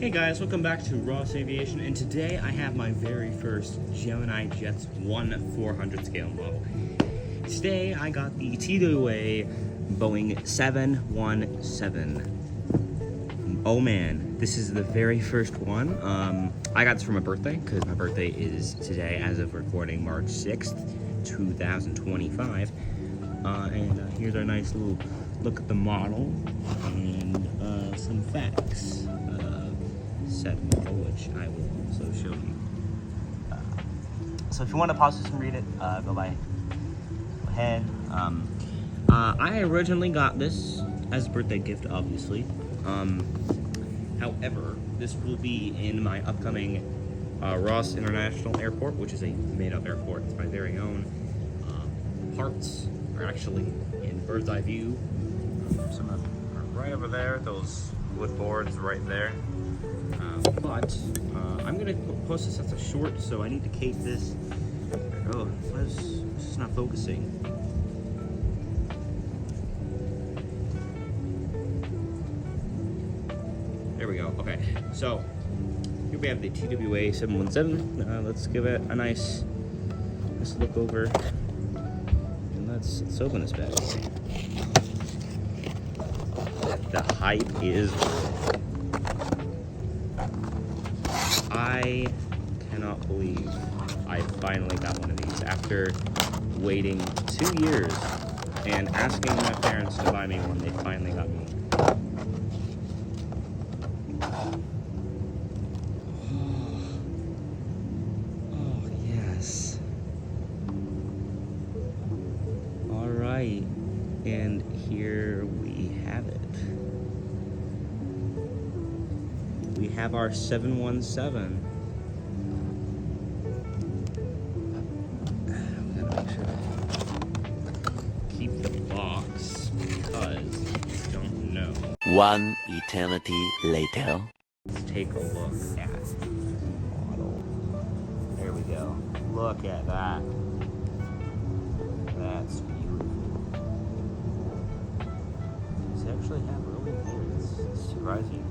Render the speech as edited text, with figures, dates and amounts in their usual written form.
Hey guys, welcome back to Ross Aviation, and today I have my very first Gemini Jets 400 scale model. Today I got the TWA Boeing 717. Oh man, this is the very first one. I got this for my birthday, because my birthday is today, as of recording, March 6th, 2025. And here's our nice little look at the model, and some facts. Said model, which I will also show you. So if you want to pause this and read it, go ahead. I originally got this as a birthday gift, obviously. However, this will be in my upcoming Ross International Airport, which is a made-up airport. It's my very own. Parts are actually in bird's eye view. Some of them are right over there. Those wood boards right there. But I'm gonna post this as a short, so I need to cape this. Oh, this is not focusing. There we go. Okay, so here we have the TWA 717. Let's give it a nice look over, and let's open this bag. The hype is. I cannot believe I finally got one of these after waiting 2 years and asking my parents to buy me one. They finally got me. Oh yes. All right, and here we have it. We have our 717. I'm gonna make sure to keep the box because we don't know. One eternity later. Let's take a look at the model. There we go. Look at that. That's beautiful. Does it actually have really good? It's surprising.